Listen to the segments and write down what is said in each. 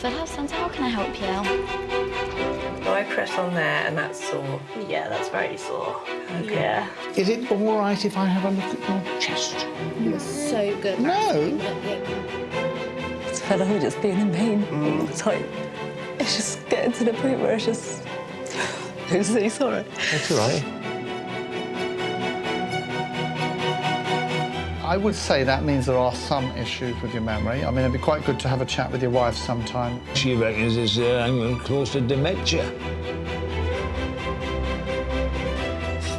Holford Health Centre, how can I help you? Well, I press on there and that's sore. Yeah, that's very sore. Okay. Yeah. Is it all right if I have a look at your chest? You're so good. No. It's fed up with just being in pain all the time. It's just getting to the point where it's just... I'm so sorry. That's all right. I would say that means there are some issues with your memory. I mean, it'd be quite good to have a chat with your wife sometime. She reckons it's close to dementia.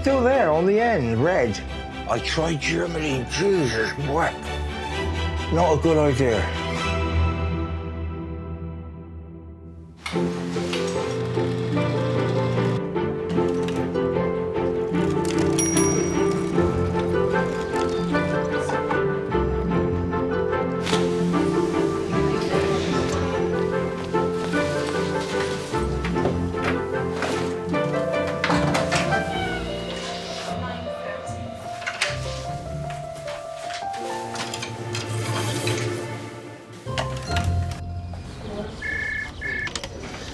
Still there on the end, red. I tried Germany. Jesus, what? Not a good idea.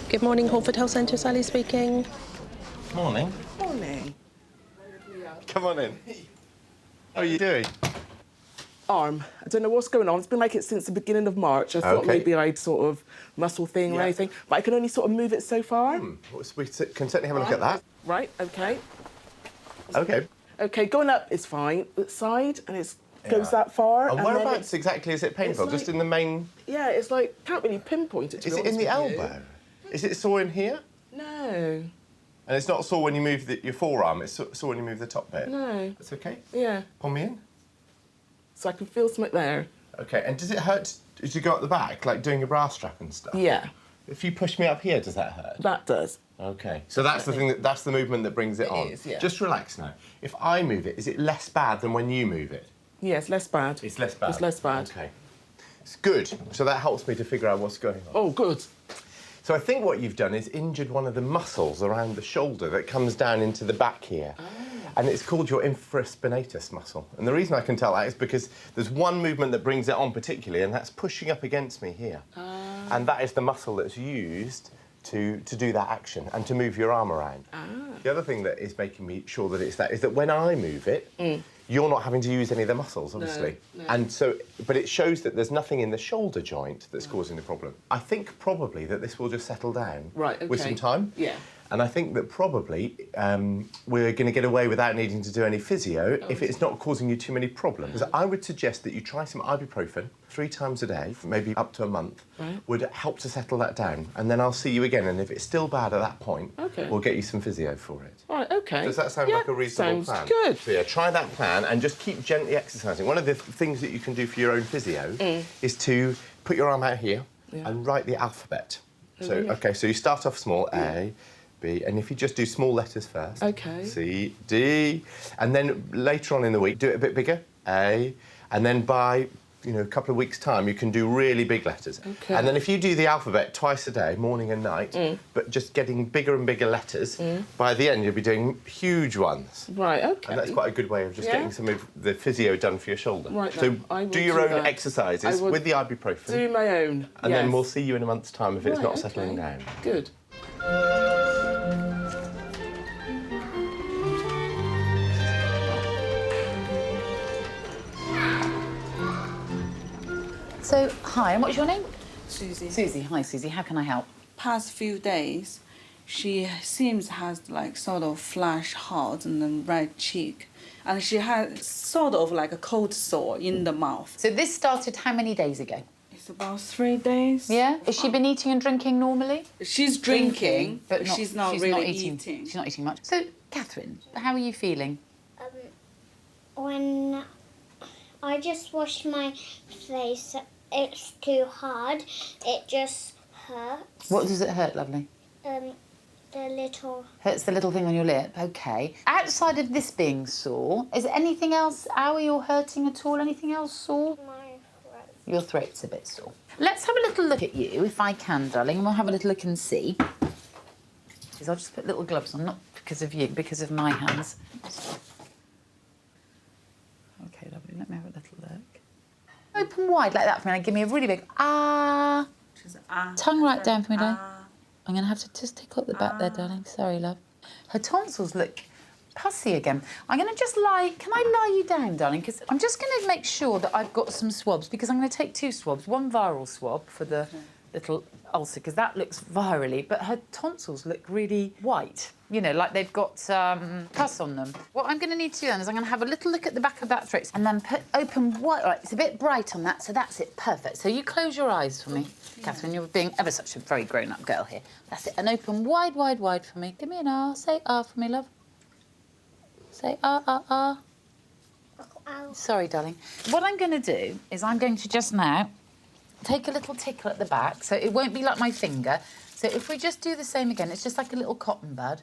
Good morning, Holford Health Centre, Sally speaking. Morning. Morning. Come on in. How are you doing? Arm. I don't know what's going on. It's been like it since the beginning of March. I thought maybe I'd sort of muscle thing or anything, but I can only sort of move it so far. Well, we can certainly have a look at that. Right, okay. Okay. Okay, going up is fine. The side, and it goes that far. And then whereabouts exactly is it painful? it's Just like- in the main... Yeah, it's like, can't really pinpoint it, to Is be it in honest the with you. elbow? Is it sore in here? No, And it's not sore when you move your forearm, it's sore when you move the top bit? no. That's okay? Yeah, Pull me in. so I can feel something there. Okay, and does it hurt as you go up the back, like doing your bra strap and stuff? Yeah, If you push me up here, does that hurt? that does. Okay. So that's the thing, that's the movement that brings it on. is, yeah. Just relax now. If I move it, is it less bad than when you move it? Yeah, it's less bad. It's less bad? It's less bad. Okay. It's good. So that helps me to figure out what's going on. Oh, good. So I think what you've done is injured one of the muscles around the shoulder that comes down into the back here. Oh. And it's called your infraspinatus muscle. And the reason I can tell that is because there's one movement that brings it on particularly, and that's pushing up against me here. And that is the muscle that's used to do that action and to move your arm around. The other thing that is making me sure that it's that is that when I move it, you're not having to use any of the muscles, obviously. No. And so, but it shows that there's nothing in the shoulder joint that's causing the problem. I think probably that this will just settle down with some time. Yeah. And I think that probably we're going to get away without needing to do any physio if it's not causing you too many problems. I would suggest that you try some ibuprofen 3 times a day, maybe up to a month, would help to settle that down. And then I'll see you again, and if it's still bad at that point, we'll get you some physio for it. All right, okay. Does that sound like a reasonable plan? Sounds good. So yeah, try that plan and just keep gently exercising. One of the things that you can do for your own physio is to put your arm out here and write the alphabet. So, OK, so you start off small, A, B, and if you just do small letters first. OK. C, D, and then later on in the week, do it a bit bigger, A, and then by, a couple of weeks' time, you can do really big letters. OK. And then if you do the alphabet twice a day, morning and night, but just getting bigger and bigger letters, by the end, you'll be doing huge ones. Right, OK. And that's quite a good way of just getting some of the physio done for your shoulder. Right, so I will do your own that. exercises with the ibuprofen. Do my own, And then we'll see you in a month's time if it's not settling down. Good. So, hi, and what's your name? Susie. Susie. Hi, Susie. How can I help? Past few days, she seems has like sort of flash heart and then red cheek, and she has sort of like a cold sore in the mouth. So this started how many days ago? It's about 3 days. Yeah. Has she been eating and drinking normally? She's drinking, but she's not really eating. She's not eating much. So, Catherine, how are you feeling? When I just washed my face, it's too hard. It just hurts. What does it hurt, lovely? The little... Hurts the little thing on your lip, OK. Outside of this being sore, is there anything else, owie, or hurting at all? Anything else sore? My throat. Your throat's a bit sore. Let's have a little look at you, if I can, darling, and we'll have a little look and see. Because I'll just put little gloves on, not because of you, because of my hands. OK, lovely, let me have a little look. Open wide like that for me, and give me a really big ah. She's Tongue right down for me, darling. I'm going to have to just tickle up the back there, darling. Sorry, love. Her tonsils look pussy again. I'm going to just lie... Can I lie you down, darling? Because I'm just going to make sure that I've got some swabs, because I'm going to take 2 swabs. One viral swab for the little ulcer, because that looks virally, but her tonsils look really white. You know, like they've got pus on them. What I'm going to need to do then is I'm going to have a little look at the back of that throat and then open wide. Right, it's a bit bright on that, so that's it. Perfect. So you close your eyes for me, Catherine. You're being ever such a very grown-up girl here. That's it. And open wide, wide, wide for me. Give me an R. Say R for me, love. Say R, R, R. Ow. Sorry, darling. What I'm going to do is I'm going to just now take a little tickle at the back, so it won't be like my finger. So if we just do the same again, it's just like a little cotton bud.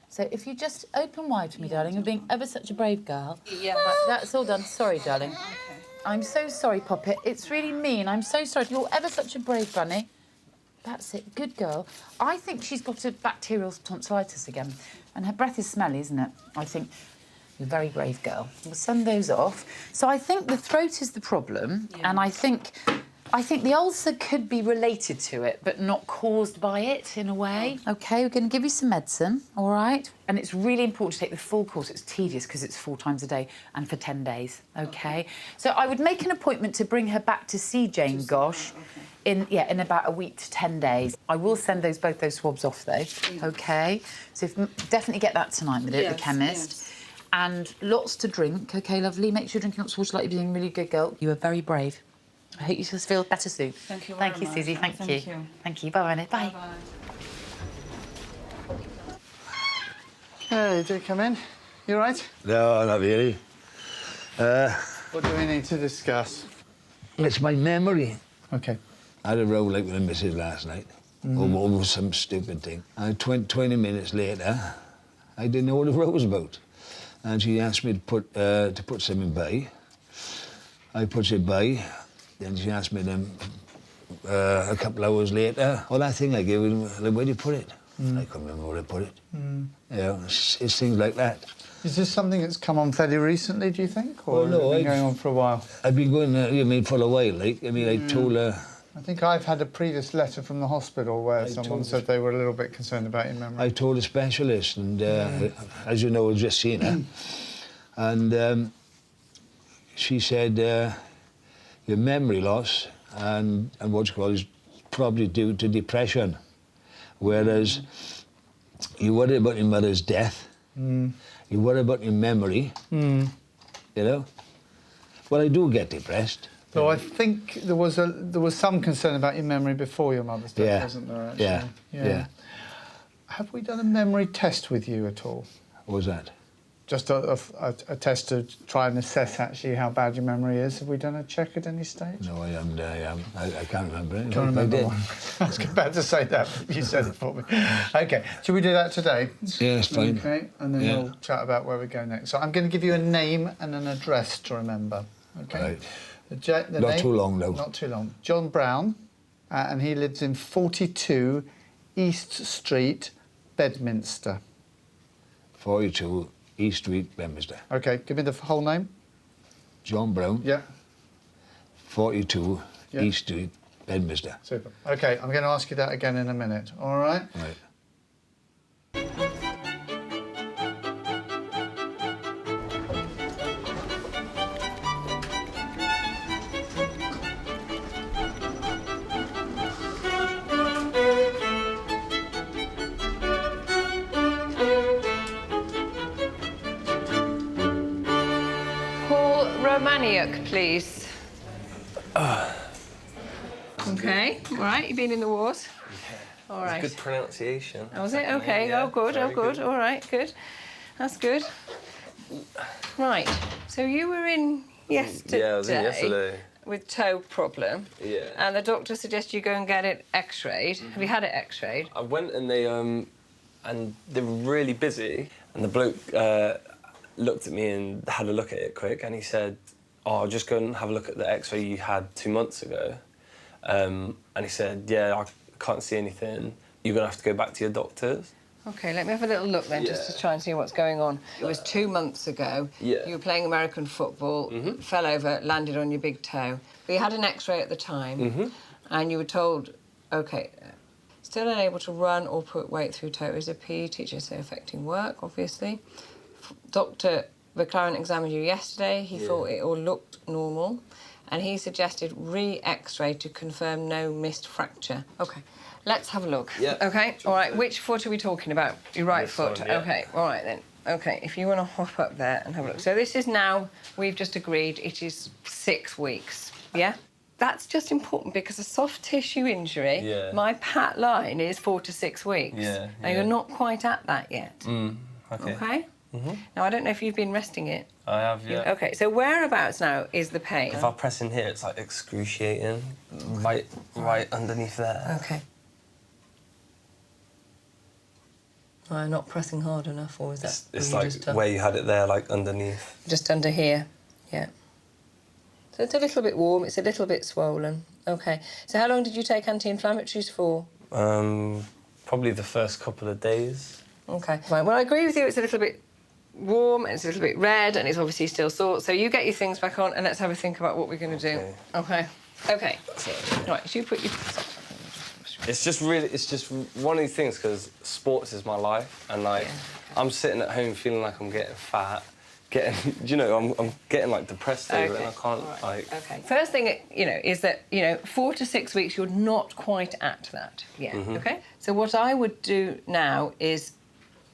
So if you just open wide for me, darling, and being ever such a brave girl. Yeah. Right, that's all done. Sorry, darling. Okay. I'm so sorry, Poppet. It's really mean. I'm so sorry. You're ever such a brave bunny. That's it. Good girl. I think she's got a bacterial tonsillitis again. And her breath is smelly, isn't it? I think you're a very brave girl. We'll send those off. So I think the throat is the problem. Yeah. And I think the ulcer could be related to it, but not caused by it, in a way. OK, we're going to give you some medicine, all right? And it's really important to take the full course. It's tedious because it's 4 times a day and for 10 days, OK? So I would make an appointment to bring her back to see Jane Gosh in about a week to 10 days. I will send both those swabs off, though, OK? So definitely get that tonight with the chemist. Yes. And lots to drink, OK, lovely? Make sure you're drinking lots of water like you're being a really good girl. You are very brave. I hope you just feel better soon. Thank you very much. Thank you, Susie. Thank you. Thank you. Bye, Annie. Bye. Hey, do come in. You all right? No, not really. What do we need to discuss? It's my memory. OK. I had a row like with the missus last night. Over some stupid thing. And 20 minutes later, I didn't know what the row was about. And she asked me to put something by. I put it by. Then she asked me then, a couple hours later, well, that thing I gave her, where do you put it? I can't remember where I put it. You know, it's things like that. Is this something that's come on fairly recently, do you think? Or no, has it been going on for a while? I've been going, for a while, like. I mean, I told her... I think I've had a previous letter from the hospital where someone said they were a little bit concerned about your memory. I told a specialist, and as you know, I've just seen her. And she said... your memory loss and what you call is probably due to depression, whereas you worry about your mother's death, you worry about your memory, you know. Well, I do get depressed. So I think there was some concern about your memory before your mother's death, wasn't there? Actually? Yeah. Have we done a memory test with you at all? What was that? Just a test to try and assess actually how bad your memory is. Have we done a check at any stage? No, I haven't. I can't remember it. Can't remember one. I was about to say that, but you said it for me. OK, should we do that today? Yeah, that's fine. OK, and then we'll chat about where we go next. So I'm going to give you a name and an address to remember. OK? Right. The Not name, too long, though. Not too long. John Brown, and he lives in 42 East Street, Bedminster. 42 East Street, Bedminster. OK, give me the whole name. John Brown. Yeah. 42 East Street, Bedminster. Super. OK, I'm going to ask you that again in a minute, all right? Right. Romaniac, please. OK, all right, you've been in the wars? Yeah. All right. Good pronunciation. Oh, was it? OK, yeah, good, good. All right, good. That's good. Right, so you were in yesterday. Yeah, I was in yesterday. With toe problem. Yeah. And the doctor suggested you go and get it x-rayed. Have you had it x-rayed? I went and they were really busy, and the bloke looked at me and had a look at it quick, and he said, "Oh, just go and have a look at the X-ray you had 2 months ago." And he said, "Yeah, I can't see anything. You're gonna have to go back to your doctors." OK, let me have a little look then, just to try and see what's going on. It was 2 months ago. Yeah. You were playing American football, fell over, landed on your big toe. But you had an X-ray at the time, and you were told OK. Still unable to run or put weight through toe. Is a PE teacher, so affecting work, obviously. Dr. McLaren examined you yesterday. He thought it all looked normal. And he suggested re-X-ray to confirm no missed fracture. OK. Let's have a look. Yeah. OK, all right. Which foot are we talking about? Your right foot. One, yeah. OK, all right then. OK, if you want to hop up there and have a look. So this is now, we've just agreed, it is 6 weeks, yeah? That's just important because a soft tissue injury, my pat line is 4 to 6 weeks. Yeah, Now, you're not quite at that yet. OK. OK? Now, I don't know if you've been resting it. I have, yeah. OK, so whereabouts now is the pain? If I press in here, it's like excruciating, right underneath there. OK. I'm not pressing hard enough, or is that... It's like where you had it there, like underneath. Just under here, yeah. So it's a little bit warm, it's a little bit swollen. OK. So how long did you take anti-inflammatories for? Probably the first couple of days. OK. Right, well, I agree with you, it's a little bit warm, and it's a little bit red, and it's obviously still sore. So you get your things back on, and let's have a think about what we're going to do. OK. OK. Right, so you put your... It's just one of these things, because sports is my life, and, like, I'm sitting at home feeling like I'm getting fat, I'm getting, like, depressed over it, and I can't, like... OK. First thing, is that, 4 to 6 weeks, you're not quite at that yet, OK? So what I would do now is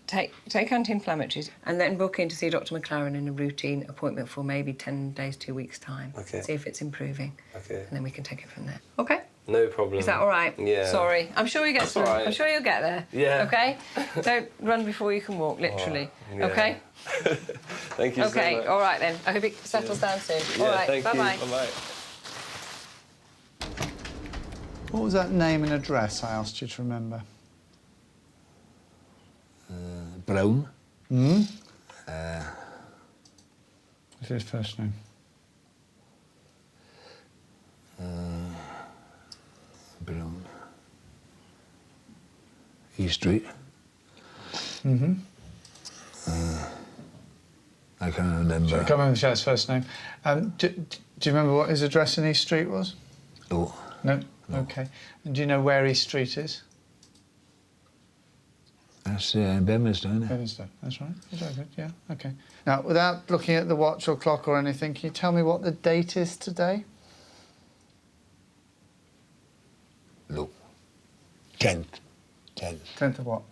take anti-inflammatories and then book in to see Dr. McLaren in a routine appointment for maybe 10 days, 2 weeks' time. OK. See if it's improving. OK. And then we can take it from there. OK? No problem. Is that all right? Yeah. Sorry. I'm sure you get through. Right. I'm sure you'll get there. Yeah. OK? Don't run before you can walk, literally. Oh, yeah. OK? Thank you so much. OK, all right then. I hope it settles down soon. Yeah, all right, thank you. bye-bye. Bye-bye. What was that name and address I asked you to remember? Brown. What's his first name? Brown. E Street. I can't remember. I can't remember the chap's first name. Do you remember what his address in East Street was? No. No? OK. And do you know where East Street is? That's Bedminster, isn't it? Bedminster, that's right. That's very good, yeah, OK. Now, without looking at the watch or clock or anything, can you tell me what the date is today? No. 10th. 10th of what?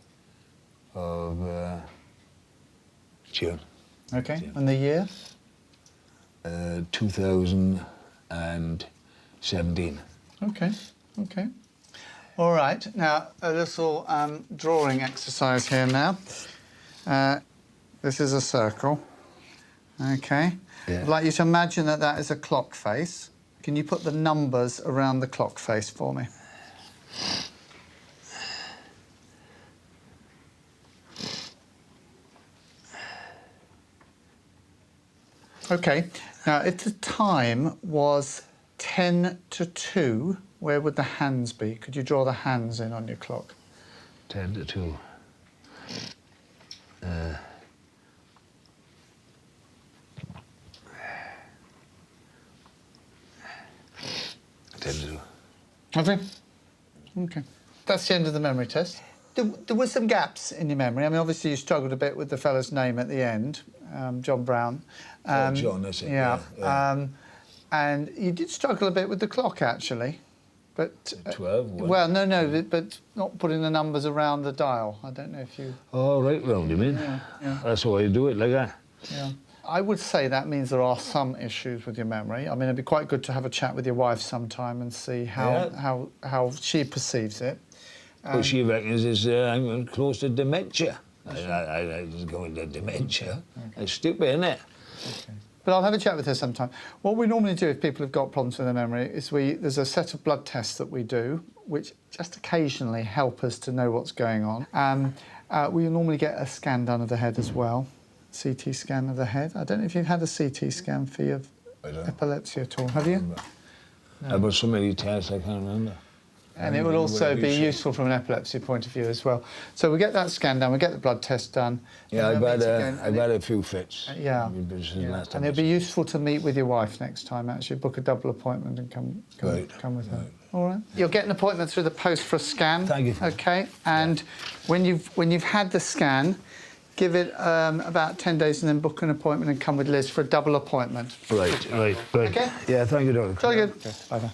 Of June. OK, and the year? 2017. OK, OK. All right, now, a little drawing exercise here now. This is a circle, OK? Yeah. I'd like you to imagine that that is a clock face. Can you put the numbers around the clock face for me? OK, now, if the time was 10 to 2, where would the hands be? Could you draw the hands in on your clock? 10 to 2. 10 to 2. Okay. OK. That's the end of the memory test. There were some gaps in your memory. I mean, obviously, you struggled a bit with the fellow's name at the end, John Brown. John, that's it. Yeah. And you did struggle a bit with the clock, actually. But 12? Well, no, but not putting the numbers around the dial. I don't know if you... Oh, right round, you mean? Yeah. That's why you do it, like that. Yeah. I would say that means there are some issues with your memory. I mean, it'd be quite good to have a chat with your wife sometime and see how she perceives it. What she reckons is I'm close to dementia. I was going to dementia. Okay. It's stupid, isn't it? Okay. But I'll have a chat with her sometime. What we normally do if people have got problems with their memory is there's a set of blood tests that we do, which just occasionally help us to know what's going on. We normally get a scan done of the head as well, CT scan of the head. I don't know if you've had a CT scan for your epilepsy at all, have you? No. I've got so many tests I can't remember. And it will also be useful from an epilepsy point of view as well. So we get that scan done, we get the blood test done. Yeah, I've had a few fits. Yeah. And it'll be useful to meet with your wife next time, actually. Book a double appointment and come with her. All right. You'll get an appointment through the post for a scan. Thank you. OK? And when you've had the scan, give it about 10 days and then book an appointment and come with Liz for a double appointment. Right. OK? Yeah, thank you, Doctor. Jolly good. Okay, bye-bye.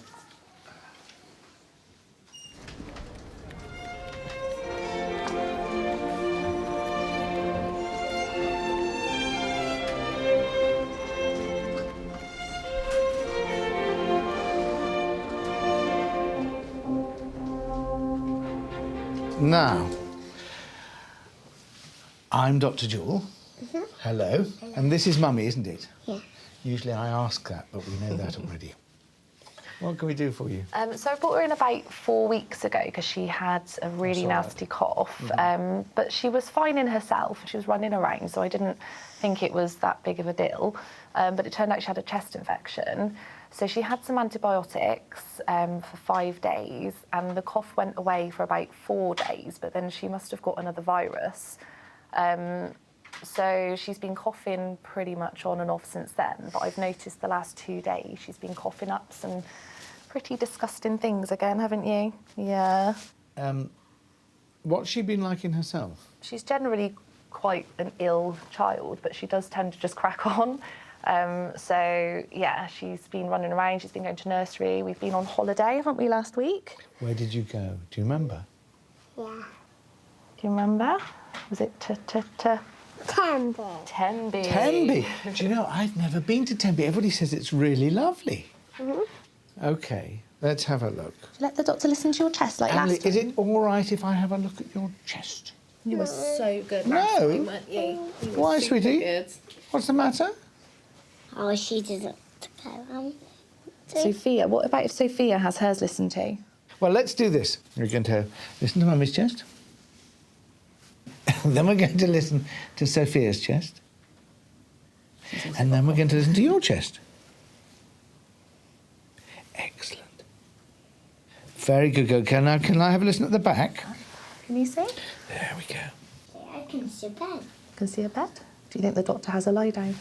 Now, I'm Dr. Jewell. Hello. And this is Mummy, isn't it? Yeah. Usually I ask that, but we know that already. What can we do for you? So I brought her in about 4 weeks ago because she had a really nasty cough, but she was fine in herself. She was running around, so I didn't think it was that big of a deal. But it turned out she had a chest infection. So she had some antibiotics for 5 days, and the cough went away for about 4 days, but then she must have got another virus. So she's been coughing pretty much on and off since then, but I've noticed the last 2 days she's been coughing up some pretty disgusting things again, haven't you? Yeah. What's she been like in herself? She's generally quite an ill child, but she does tend to just crack on. So, yeah, she's been running around, she's been going to nursery. We've been on holiday, haven't we, last week? Where did you go? Do you remember? Yeah. Do you remember? Was it Tenby. Tenby. Tenby? Do you know, I've never been to Tenby. Everybody says it's really lovely. OK, let's have a look. Let the doctor listen to your chest like Amelie, last time. is it all right if I have a look at your chest? You were so good No. last time, weren't you? You were Why, super sweetie? Good. What's the matter? Oh, she didn't go. Sophia, what about if Sophia has hers listened to? Well, let's do this. We're going to listen to Mummy's chest. Then we're going to listen to Sophia's chest. And then we're going to listen to your chest. Excellent. Very good, good. Can I have a listen at the back? Can you see? There we go. I can see a bed. Can see a bed? Do you think the doctor has a lie down?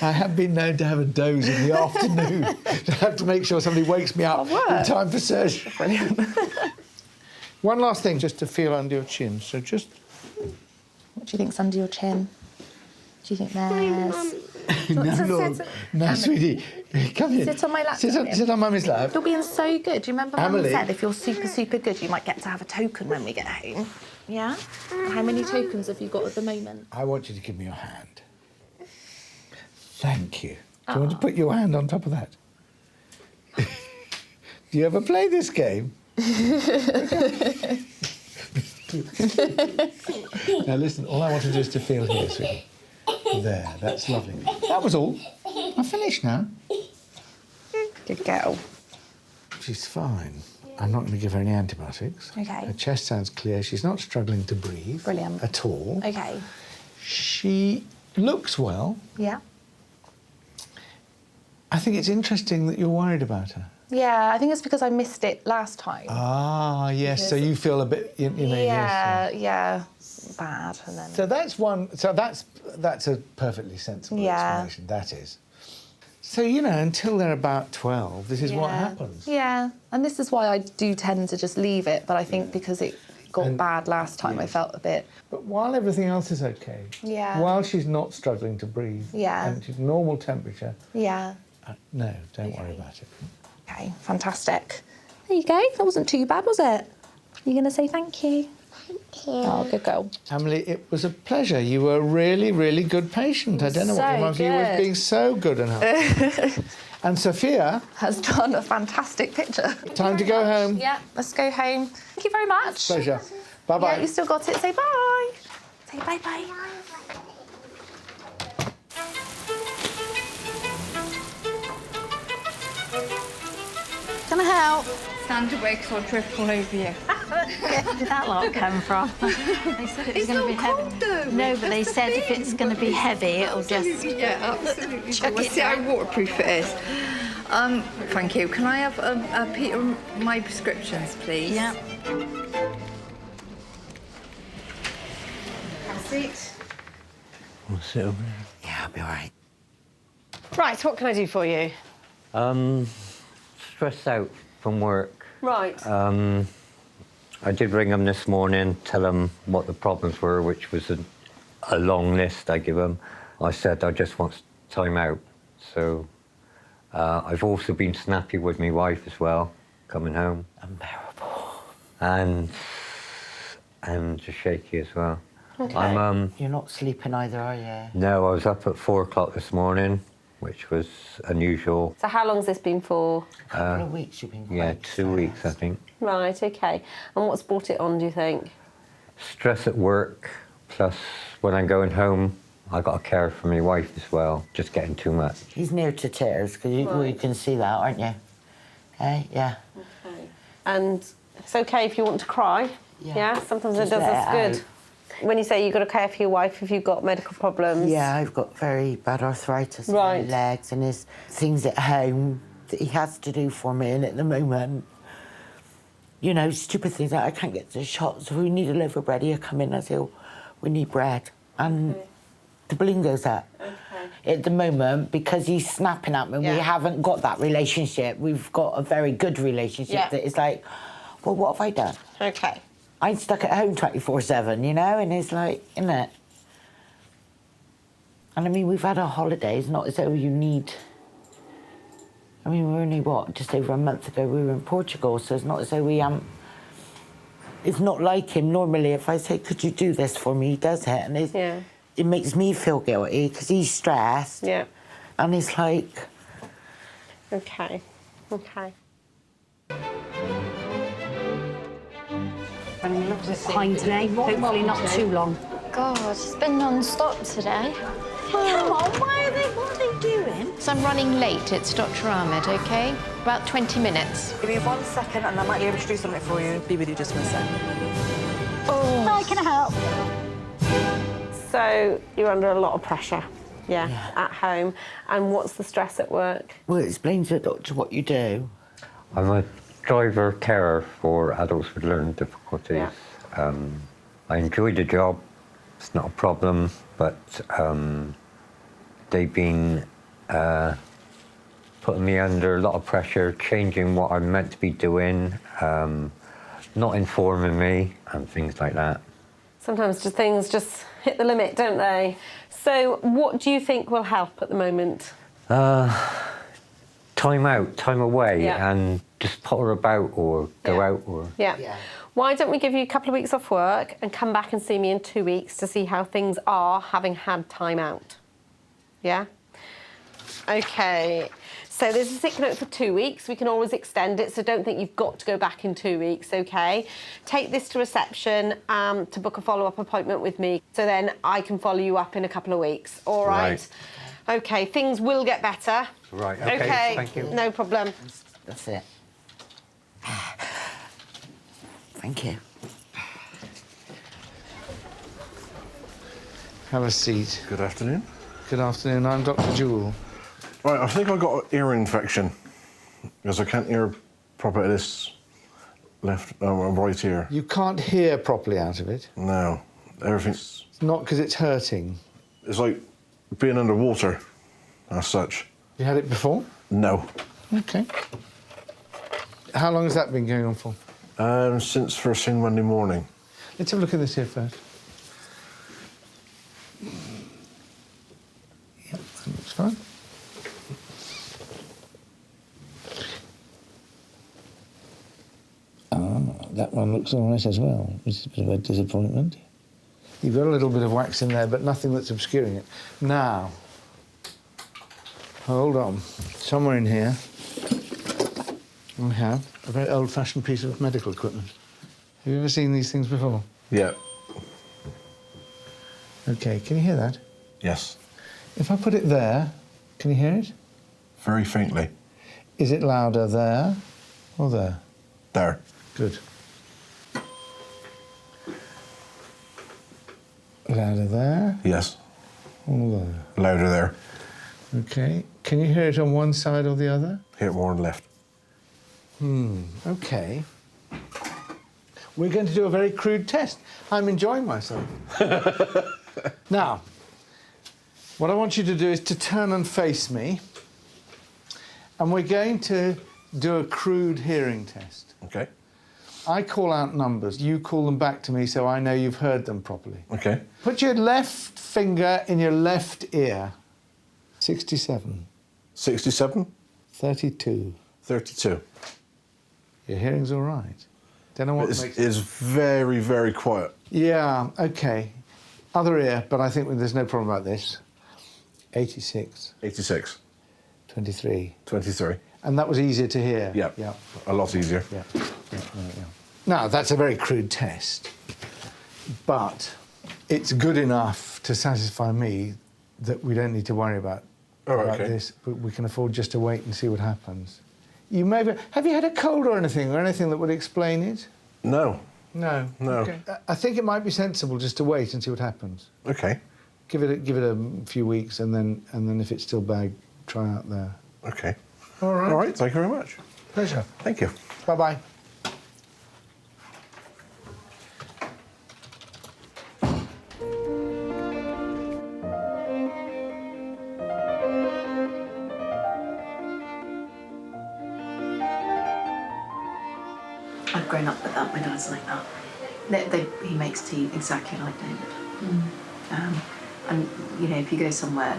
I have been known to have a doze in the afternoon. I have to make sure somebody wakes me up in time for surgery. Brilliant. One last thing, just to feel under your chin. So just... What do you think's under your chin? Do you think there's... No, sweetie. Come here. Sit on my lap. Sit on Mummy's lap. You're being so good. Do you remember Mum Amelie. said if you're super, super good, you might get to have a token when we get home? Yeah? How many tokens have you got at the moment? I want you to give me your hand. Thank you. Do you want to put your hand on top of that? Do you ever play this game? Now listen, all I want to do is to feel here, sweetie. There, that's lovely. That was all. I'm finished now. Good girl. She's fine. I'm not going to give her any antibiotics. Okay. Her chest sounds clear. She's not struggling to breathe. Brilliant. At all. Okay. She looks well. Yeah. I think it's interesting that you're worried about her. Yeah, I think it's because I missed it last time. Ah, yes. So you feel a bit, you know. Yeah, bad, and then. So that's one. So that's a perfectly sensible explanation. That is. So you know, until they're about 12, this is what happens. Yeah, and this is why I do tend to just leave it. But I think because it got bad last time, I felt a bit. But while everything else is okay. Yeah. While she's not struggling to breathe. Yeah. And she's normal temperature. Yeah. No, don't worry about it. Okay, fantastic. There you go. That wasn't too bad, was it? You're going to say thank you? Thank you. Oh, good girl. Amelie, it was a pleasure. You were a really, really good patient. I don't know what your mum... You were being so good and helpful. And Sophia... has done a fantastic picture. Time to go home. Yeah, let's go home. Thank you very much. Pleasure. Bye-bye. Yeah, you still got it. Say bye. Say bye-bye. Can I help? Sandwiches or triple over you. Where did that lot come from? They said it was going to be heavy. Though, no, but they said if it's going to be heavy, it'll just yeah, absolutely. chuck We'll it see how down. waterproof it is. Thank you. Can I have Peter my prescriptions, please? Yeah. Have a seat. I'll sit over there. Yeah, I'll be all right. Right, what can I do for you? Stressed out from work. Right. I did ring them this morning, tell them what the problems were, which was a long list I give them. I said I just want time out. So I've also been snappy with my wife as well, coming home. Unbearable. And just shaky as well. Okay. You're not sleeping either, are you? No, I was up at 4 o'clock this morning, which was unusual. So how long's this been for? A couple of weeks you've been Yeah, 2 weeks, I think. Right, OK. And what's brought it on, do you think? Stress at work, plus when I'm going home, I got to care for my wife as well, just getting too much. He's near to tears, because you can see that, aren't you? Yeah. OK. And it's OK if you want to cry? Yeah? Sometimes Just it does let us it good. When you say you've got to care for your wife if you've got medical problems? Yeah, I've got very bad arthritis in Right. my legs, and there's things at home that he has to do for me, and at the moment, you know, stupid things like I can't get to the shops. If we need a loaf of bread, he'll come in and say, oh, we need bread. And the balloon goes up. Okay. At the moment, because he's snapping at me, we haven't got that relationship. We've got a very good relationship that is like, well, what have I done? Okay. I'm stuck at home 24/7, you know, and it's like, isn't it? And I mean, we've had our holidays, not as though you need... I mean, we're only, what, just over a month ago we were in Portugal, so it's not as though we It's not like him. Normally, if I say, could you do this for me, he does it, and it makes me feel guilty, because he's stressed. Yeah. And it's like... OK. OK. Running a little bit behind today. Hopefully not too long. God, it's been non-stop today. Come on, what are they doing? So I'm running late. It's Dr. Ahmed, OK? About 20 minutes. Give me 1 second and I might be able to do something for you. Be with you just 1 second. Oh. Hi, can I help? So you're under a lot of pressure, at home. And what's the stress at work? Well, explain to the doctor what you do. I'm a driver carer for adults with learning difficulties. I enjoy the job. It's not a problem, but they've been putting me under a lot of pressure, changing what I'm meant to be doing, not informing me, and things like that. Sometimes things just hit the limit, don't they? So what do you think will help at the moment? Time out, time away, and just potter about or go out or... Yeah. Why don't we give you a couple of weeks off work and come back and see me in 2 weeks to see how things are having had time out? Yeah? OK. So there's a sick note for 2 weeks. We can always extend it, so don't think you've got to go back in 2 weeks, OK? Take this to reception to book a follow-up appointment with me, so then I can follow you up in a couple of weeks, all right? OK, things will get better. Right, OK, thank you. No problem. That's it. Thank you. Have a seat. Good afternoon. Good afternoon, I'm Dr. Jewell. Right, I think I've got an ear infection because I can't hear properly this right ear. You can't hear properly out of it? No, everything's... It's not because it's hurting? It's like being underwater, as such. You had it before? No. OK. How long has that been going on for? Since first thing Monday morning. Let's have a look at this here first. Yep, that looks fine. That one looks all right as well, which is a bit of a disappointment. You've got a little bit of wax in there, but nothing that's obscuring it. Now, hold on. Somewhere in here, we have a very old-fashioned piece of medical equipment. Have you ever seen these things before? Yeah. OK, can you hear that? Yes. If I put it there, can you hear it? Very faintly. Is it louder there or there? There. Good. Louder there? Yes. Or there? Louder there. OK. Can you hear it on one side or the other? Hear it more on the left. OK. We're going to do a very crude test. I'm enjoying myself. Now, what I want you to do is to turn and face me, and we're going to do a crude hearing test. OK. I call out numbers. You call them back to me so I know you've heard them properly. OK. Put your left finger in your left ear. 67. 67? 32. 32. Your hearing's all right. Don't know what makes it. It's very, very quiet. Yeah, OK. Other ear, but I think there's no problem about this. 86. 86. 23. 23. And that was easier to hear? Yeah. Yeah. A lot easier. Yeah. Now, that's a very crude test, but it's good enough to satisfy me that we don't need to worry about this, but we can afford just to wait and see what happens. Have you had a cold or anything that would explain it? No. No. No. Okay. I think it might be sensible just to wait and see what happens. OK. Give it a few weeks, and then if it's still bad, try out there. OK. All right. All right. Thank you very much. Pleasure. Thank you. Bye-bye. I've grown up with that. My dad's like that. He makes tea exactly like David. And, you know, if you go somewhere,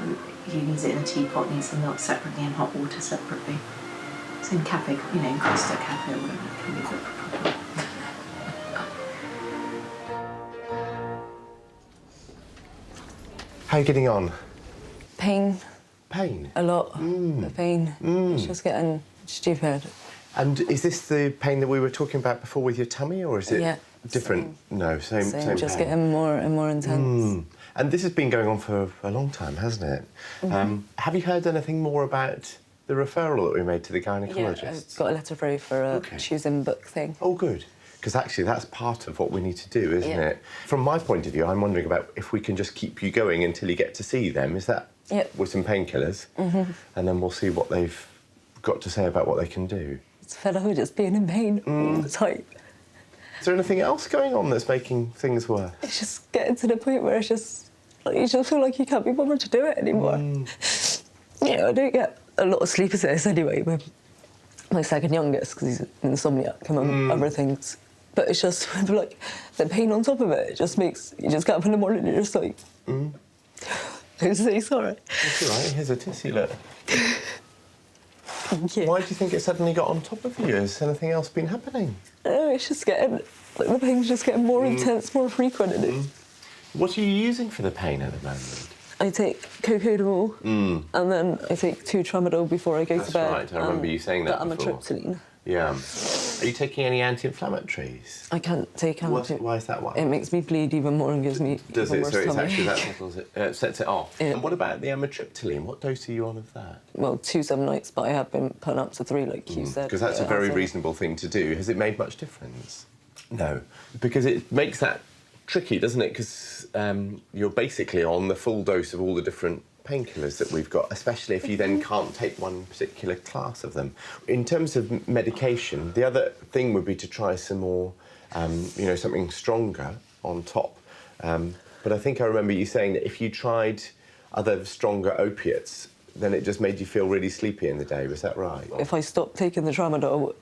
he needs it in a teapot, needs the milk separately and hot water separately. So in cafe, you know, in Costa Cafe or whatever, it can be cooked properly. How are you getting on? Pain. Pain? A lot of pain. It's just getting stupid. And is this the pain that we were talking about before with your tummy, or is it different? No, same Just pain. getting more and more intense. And this has been going on for a long time, hasn't it? Have you heard anything more about the referral that we made to the gynaecologist? Yeah, I've got a letter through for a choosing book thing. Oh, good. Because actually that's part of what we need to do, isn't it? From my point of view, I'm wondering about if we can just keep you going until you get to see them. Is that with some painkillers? And then we'll see what they've got to say about what they can do. It's fed up with just being in pain all the time. Is there anything else going on that's making things worse? It's just getting to the point where it's just, like, you just feel like you can't be bothered to do it anymore. You know, I do get a lot of sleep assist anyway with my second youngest because he's insomniac and other things. But it's just, like, the pain on top of it, it just makes, you just get up in the morning and you're just like, I'm so sorry. It's all right, here's a tissue, look. Why do you think it suddenly got on top of you? Has anything else been happening? No, it's just getting, like, the pain's just getting more intense, more frequent. What are you using for the pain at the moment? I take cocodamol and then I take 2 tramadol before I go to bed. That's right, I remember you saying that before. Amitriptyline. Yeah. Are you taking any anti-inflammatories? I can't take anti. Why is that? It makes me bleed even more and gives me Does even it? worse So it's tummy. actually that settles it, sets it off. And what about the amitriptyline? What dose are you on of that? Well, 2 some nights, but I have been putting up to 3, like you said. Because that's a very reasonable thing to do. Has it made much difference? No, because it makes that tricky, doesn't it? Because you're basically on the full dose of all the different painkillers that we've got, especially if you then can't take one particular class of them. In terms of medication, the other thing would be to try some more, you know, something stronger on top. But I think I remember you saying that if you tried other stronger opiates, then it just made you feel really sleepy in the day. Was that right? If I stopped taking the tramadol,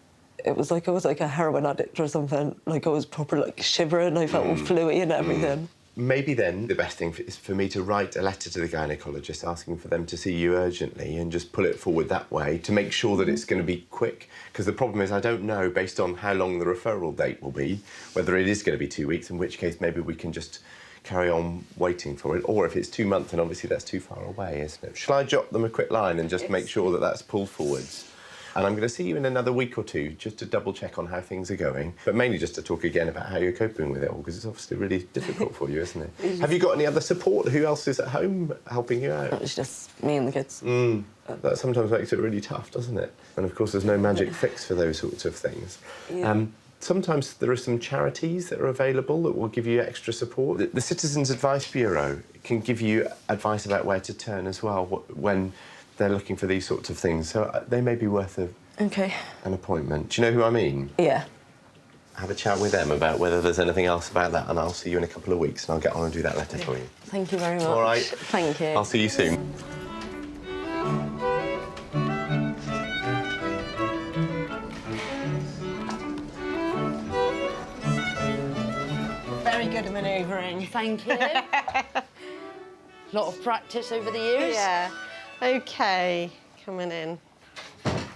it was like I was like a heroin addict or something. Like I was proper like shivering, I felt all fluey and everything. Maybe then the best thing is for me to write a letter to the gynaecologist asking for them to see you urgently and just pull it forward that way to make sure that it's going to be quick. Because the problem is I don't know, based on how long the referral date will be, whether it is going to be 2 weeks, in which case maybe we can just carry on waiting for it. Or if it's 2 months, then obviously that's too far away, isn't it? Shall I drop them a quick line and just make sure that that's pulled forwards? And I'm going to see you in another week or 2 just to double check on how things are going, but mainly just to talk again about how you're coping with it all, because it's obviously really difficult for you, isn't it? Have you got any other support? Who else is at home helping you out? It's just me and the kids. That sometimes makes it really tough, doesn't it? And of course there's no magic fix for those sorts of things. Sometimes there are some charities that are available that will give you extra support. The Citizens Advice Bureau can give you advice about where to turn as well when they're looking for these sorts of things, so they may be worth an appointment. Do you know who I mean? Yeah. Have a chat with them about whether there's anything else about that, and I'll see you in a couple of weeks, and I'll get on and do that letter for you. Thank you very much. All right. Thank you. I'll see you soon. Very good at manoeuvring. Thank you. A lot of practice over the years. Yeah. OK, coming in.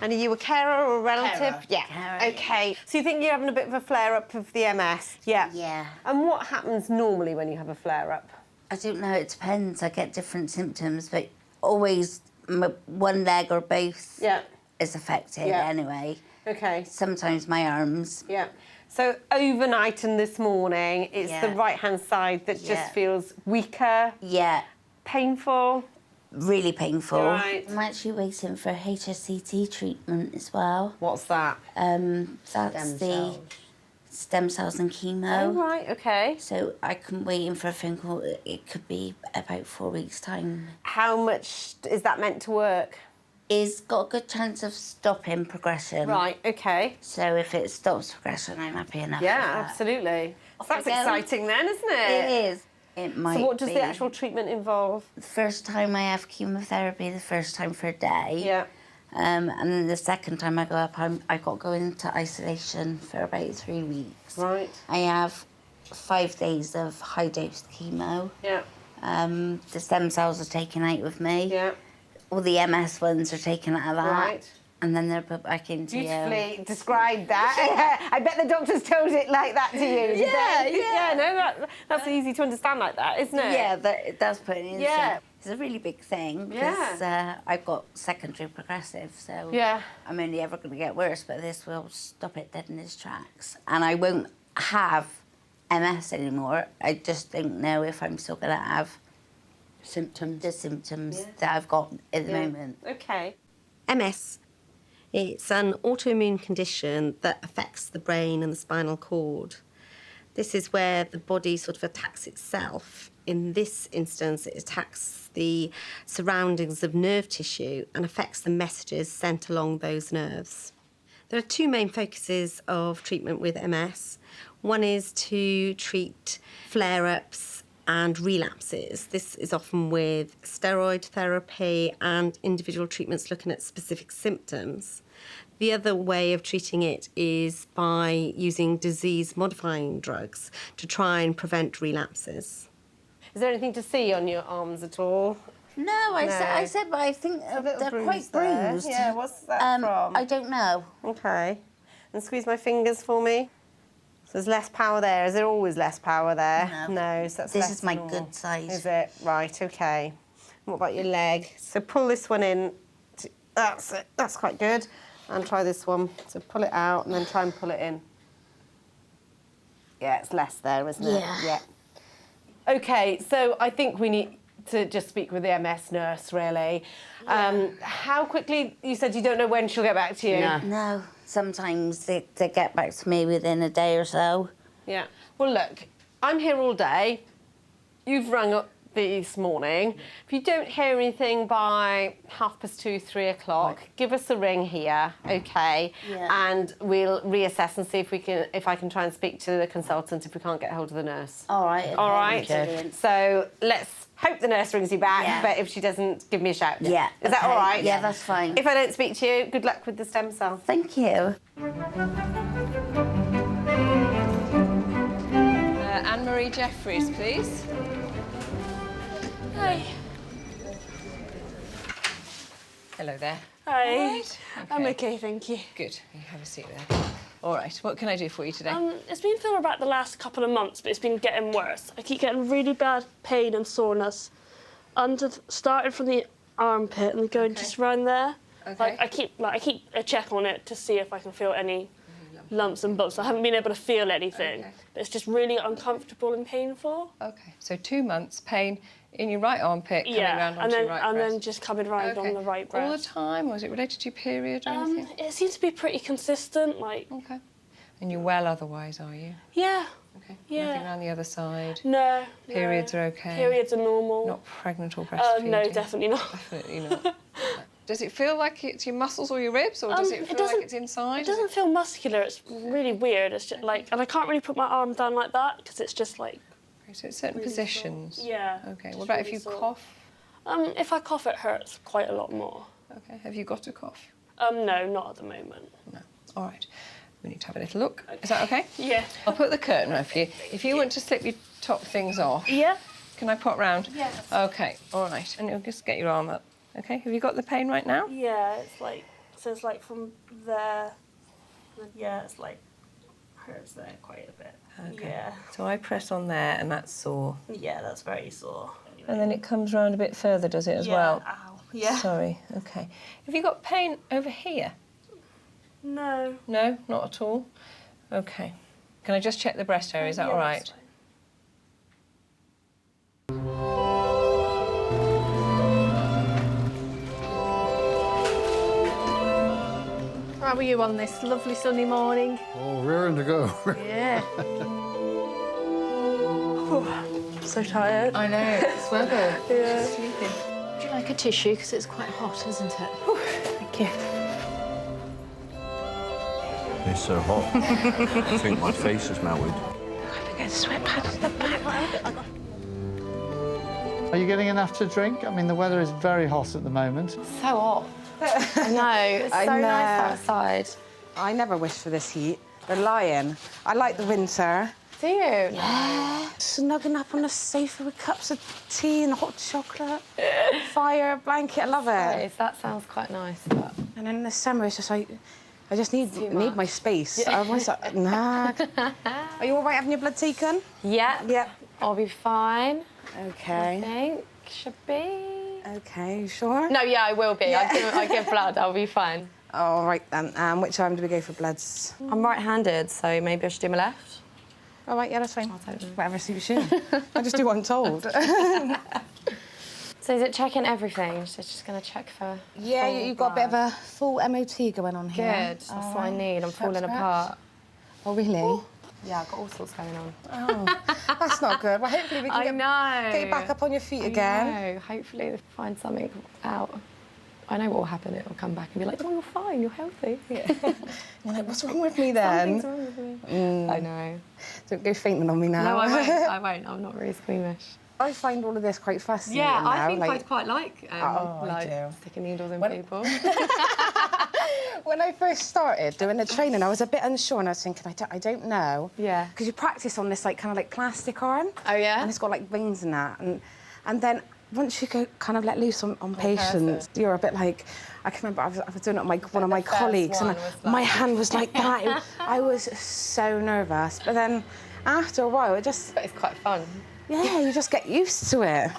And are you a carer or a relative? Carer. Yeah. Carer. OK. So you think you're having a bit of a flare-up of the MS? Yeah. Yeah. And what happens normally when you have a flare-up? I don't know, it depends. I get different symptoms, but always one leg or both is affected anyway. OK. Sometimes my arms. Yeah. So overnight and this morning, it's the right-hand side that just feels weaker. Yeah. Painful. Really painful. Right. I'm actually waiting for HSCT treatment as well. What's that? That's stem cells and chemo. Oh, right, OK. So I'm waiting for a phone call. It could be about 4 weeks' time. How much is that meant to work? It's got a good chance of stopping progression. Right, OK. So if it stops progression, I'm happy enough with that. Absolutely. That's we go. exciting then, isn't it? It is. It might So what does be. the actual treatment involve? The first time I have chemotherapy, the first time for a day. Yeah. And then the second time I go up, I got to go into isolation for about 3 weeks. Right. I have 5 days of high-dose chemo. Yeah. The stem cells are taken out with me. Yeah. All the MS ones are taken out of that. Right. And then they're put back into Beautifully described that. I bet the doctors told it like that to you. did they? Yeah. No, that's easy to understand like that, isn't it? Yeah, that's putting in. Yeah. It's a really big thing because I've got secondary progressive, so I'm only ever going to get worse, but this will stop it dead in its tracks. And I won't have MS anymore. I just don't know if I'm still going to have the symptoms that I've got at the moment. OK. MS. It's an autoimmune condition that affects the brain and the spinal cord. This is where the body sort of attacks itself. In this instance, it attacks the surroundings of nerve tissue and affects the messages sent along those nerves. There are two main focuses of treatment with MS. One is to treat flare-ups and relapses. This is often with steroid therapy and individual treatments looking at specific symptoms. The other way of treating it is by using disease-modifying drugs to try and prevent relapses. Is there anything to see on your arms at all? No, I said, but I think they're quite bruised. Yeah, what's that from? I don't know. OK. And squeeze my fingers for me. So there's less power there. Is there always less power there? No, so that's This less is my than normal. good size. Is it? Right, OK. What about your leg? So pull this one in. That's it. That's quite good. And try this one. So pull it out and then try and pull it in. Yeah, it's less there, isn't it? Yeah. OK, so I think we need to just speak with the MS nurse, really. How quickly, you said you don't know when she'll get back to you? No. Sometimes they get back to me within a day or so. Yeah. Well, look, I'm here all day. You've rung up this morning. If you don't hear anything by 2:30, 3 o'clock, give us a ring here, OK? Yeah. And we'll reassess and see if I can try and speak to the consultant if we can't get hold of the nurse. All right. All right. Brilliant. So let's hope the nurse rings you back, but if she doesn't, give me a shout. Yeah. Is that all right? Yeah, that's fine. If I don't speak to you, good luck with the stem cell. Thank you. Anne-Marie Jeffries, please. Hi. Hello there. Hi. All right. I'm okay, thank you. Good. You have a seat there. All right. What can I do for you today? It's been feeling about the last couple of months, but it's been getting worse. I keep getting really bad pain and soreness, started from the armpit and going just around there. Okay. I keep a check on it to see if I can feel any lumps and bumps. I haven't been able to feel anything, but it's just really uncomfortable and painful. Okay. So 2 months pain in your right armpit, coming round onto your right breast. And then just coming round on the right breast. All the time, or is it related to your period or anything? It seems to be pretty consistent, like. Okay. And you're well otherwise, are you? Yeah. Okay. Yeah. Nothing around the other side? No. Periods are okay? Periods are normal. Not pregnant or breastfeeding? No, definitely not. Definitely not. Does it feel like it's your muscles or your ribs, or does it feel like it's inside? It doesn't feel muscular. It's really weird. It's just like, and I can't really put my arm down like that because it's just like. So it's certain positions. Yeah. Okay. What about if you cough? If I cough, it hurts quite a lot more. Okay. Have you got a cough? No, not at the moment. No. All right. We need to have a little look. Okay. Is that okay? Yeah. I'll put the curtain over you. If you want to slip your top things off. Yeah. Can I pop round? Yeah. Okay. All right. And you'll just get your arm up. Okay. Have you got the pain right now? Yeah, it's like, so it's like from there, yeah, it's like, hurts there quite a bit. Okay. Yeah. So I press on there and that's sore. Yeah, that's very sore. And then it comes round a bit further, does it, as well? Ow. Yeah. Sorry. Okay. Have you got pain over here? No. No, not at all? Okay. Can I just check the breast area? Is that all right? How are you on this lovely sunny morning? Oh, rearing to go. Yeah. So tired. I know, it's weather. Yeah. Sleeping. Would you like a tissue? Because it's quite hot, isn't it? Thank you. It's so hot. I think my face has melted. I get sweat pads in the back. Are you getting enough to drink? I mean, the weather is very hot at the moment. So hot. I know, it's so nice outside. I never wish for this heat. They're lying. I like the winter. Do you? Yeah. Snugging up on the sofa with cups of tea and hot chocolate. Fire, blanket, I love it. Nice. That sounds quite nice. But... And then in the summer, it's just like, I just need my space. Yeah. I was like, nah. Are you all right having your blood taken? Yeah. Yep. I'll be fine. Okay. I think. Should be. Okay, you sure? No, yeah, I will be. Yeah. I give blood. I'll be fine. All right, then. Which arm do we go for bloods? I'm right-handed, so maybe I should do my left. All right, yeah, that's fine. Whatever suits you. I just do what I'm told. So is it checking everything? So it's just going to check for... Yeah, you've got a bit of a full MOT going on here. Good. That's what I need. I'm falling apart. Oh, really? Ooh. Yeah, I've got all sorts going on. Oh, that's not good. Well, hopefully we can get you back up on your feet again. I know. Hopefully we'll find something out. I know what will happen. It will come back and be like, oh, you're fine, you're healthy. Yeah. You're like, what's wrong with me then? Something's wrong with me. I know. Don't go fainting on me now. No, I won't. I won't. I'm not very squeamish. I find all of this quite fascinating Yeah, now. I think I'd quite like I do. sticking needles in people. When I first started doing the training, I was a bit unsure, and I was thinking, I don't know. Yeah. Because you practice on this like kind of like plastic arm. Oh yeah. And it's got like veins in that, and then once you go kind of let loose on patients, you're a bit like. I can remember I was doing it on one of my colleagues, and my hand was like that. I was so nervous, but then after a while, But it's quite fun. Yeah, you just get used to it.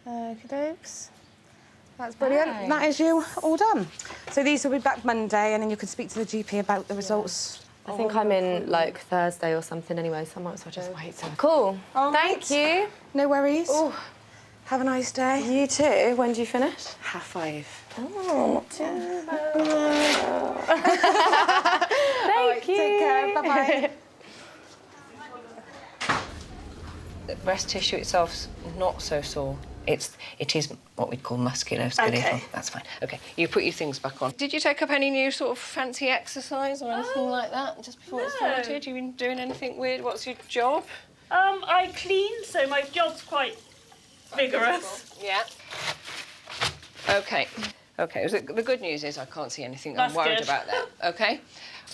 Okey-dokes. That's brilliant. Nice. That is you all done. So these will be back Monday, and then you can speak to the GP about the results. I think I'm in like Thursday or something anyway, so I might as well just wait. Cool. Thank you. No worries. Ooh. Have a nice day. You too. When do you finish? 5:30. Oh, not too bad. Thank you. Take care. Bye-bye. The breast tissue itself's not so sore. It is what we'd call musculoskeletal. Okay. That's fine. Okay, you put your things back on. Did you take up any new sort of fancy exercise or anything like that just before it started? You been doing anything weird? What's your job? I clean, so my job's quite vigorous. Yeah. Okay. Okay. The good news is I can't see anything. That's I'm worried good. about that. Okay.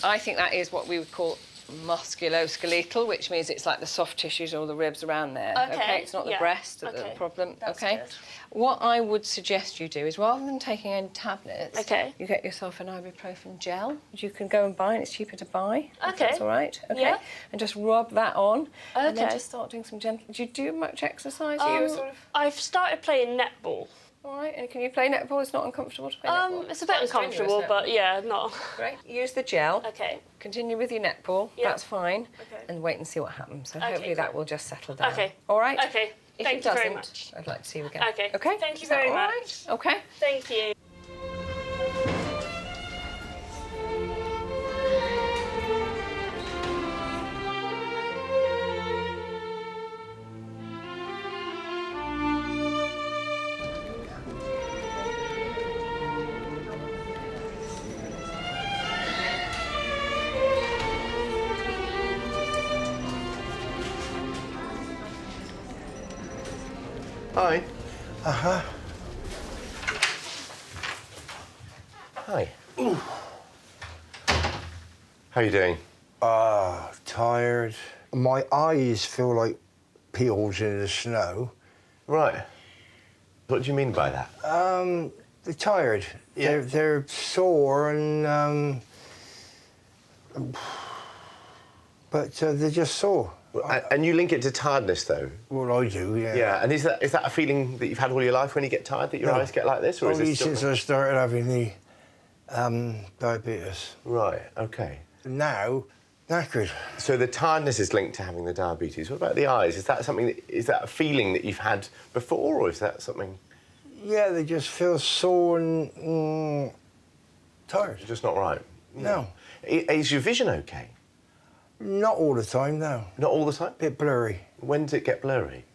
I think that is what we would call musculoskeletal, which means it's like the soft tissues or the ribs around there. Okay. It's not the Yeah. breast that's the problem. Okay. What I would suggest you do is rather than taking any tablets, you get yourself an ibuprofen gel, which you can go and buy, and it's cheaper to buy. If that's all right. Okay. Yeah. And just rub that on. And then Okay. just start doing some gentle. Do you do much exercise? Are you sort of... I've started playing netball. All right, and can you play netball? It's not uncomfortable to play netball? It's a bit uncomfortable, but yeah, not. Great. Use the gel. Okay. Continue with your netball. Yeah. That's fine. Okay. And wait and see what happens. So Okay, hopefully that will just settle down. Okay. All right? Okay. If Thank it you doesn't, very much. I'd like to see you again. Okay. Okay? Thank you Is that very all much. right? Okay. Thank you. Hi. Uh-huh. Hi. Ooh. How are you doing? Tired. My eyes feel like peels in the snow. Right. What do you mean by that? They're tired. Yeah. They're sore and but they're just sore. And you link it to tiredness, though? Well, I do, yeah. Yeah, and is that a feeling that you've had all your life when you get tired, that your eyes get like this? Or Only is this since I started having the diabetes. Right, OK. Now, knackered. So the tiredness is linked to having the diabetes. What about the eyes? Is that something is that a feeling that you've had before, or is that something? Yeah, they just feel sore and tired. Just not right? No. Is your vision OK? Not all the time, no. Not all the time? Bit blurry. When does it get blurry?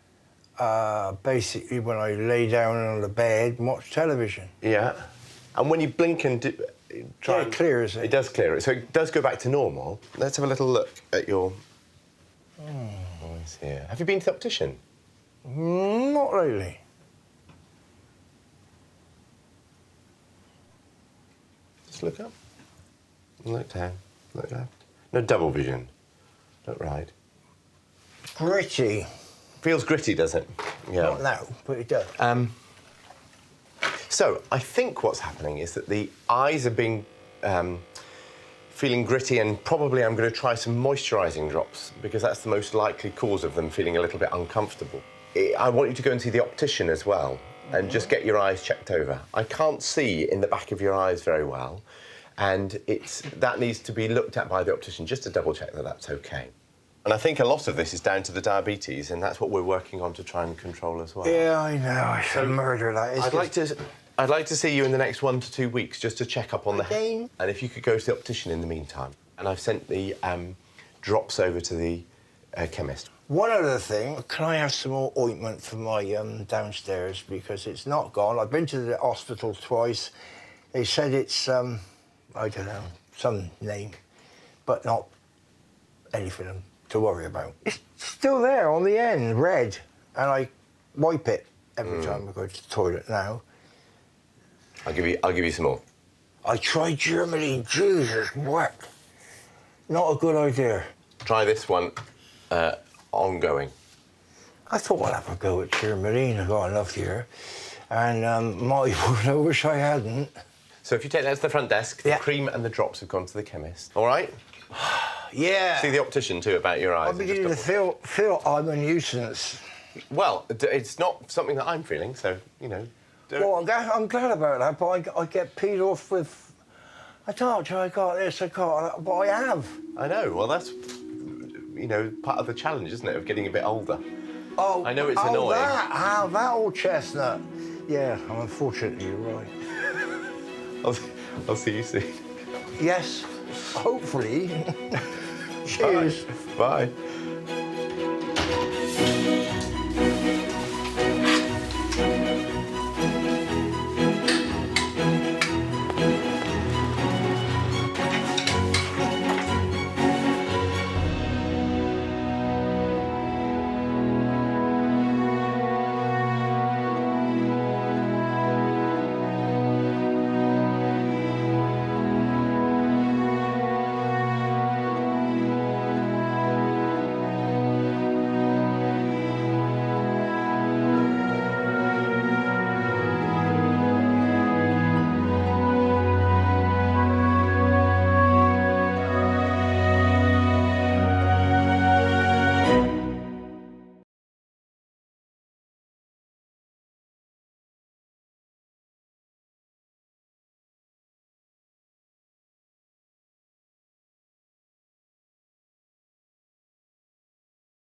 Basically when I lay down on the bed and watch television. Yeah. And when you blink and try... it clears it. It does clear it. So it does go back to normal. Let's have a little look at your... eyes here. Have you been to the optician? Not lately. Just look up. Look down. Look left. No double vision. Look right. Gritty. Feels gritty, does it? Yeah. Not now, but it does. So I think what's happening is that the eyes are being feeling gritty, and probably I'm going to try some moisturising drops because that's the most likely cause of them feeling a little bit uncomfortable. I want you to go and see the optician as well and just get your eyes checked over. I can't see in the back of your eyes very well, and that needs to be looked at by the optician just to double check that that's OK. And I think a lot of this is down to the diabetes, and that's what we're working on to try and control as well. Yeah, I know. I should murder that. I'd like to see you in the next 1 to 2 weeks just to check up on the head. And if you could go to the optician in the meantime. And I've sent the drops over to the chemist. One other thing, can I have some more ointment for my downstairs because it's not gone. I've been to the hospital twice. They said it's, I don't know, some name, but not anything to worry about. It's still there on the end, red, and I wipe it every time I go to the toilet now. I'll give you some more. I tried Germany, Jesus, what? Not a good idea. Try this one, ongoing. I thought I'd have a go at Germany, I got enough here. And my word, I wish I hadn't. So if you take that to the front desk, the cream and the drops have gone to the chemist. All right? Yeah. See the optician too about your eyes. I'm beginning to feel I'm a nuisance. Well, it's not something that I'm feeling, so, you know. Well, I'm glad about that, but I get peed off with... I told you I got this, I got... But I have. I know. Well, that's, you know, part of the challenge, isn't it, of getting a bit older? Oh, I know it's annoying. That old chestnut. Yeah, unfortunately, you're right. I'll see you soon. Yes, hopefully. Cheers. Bye.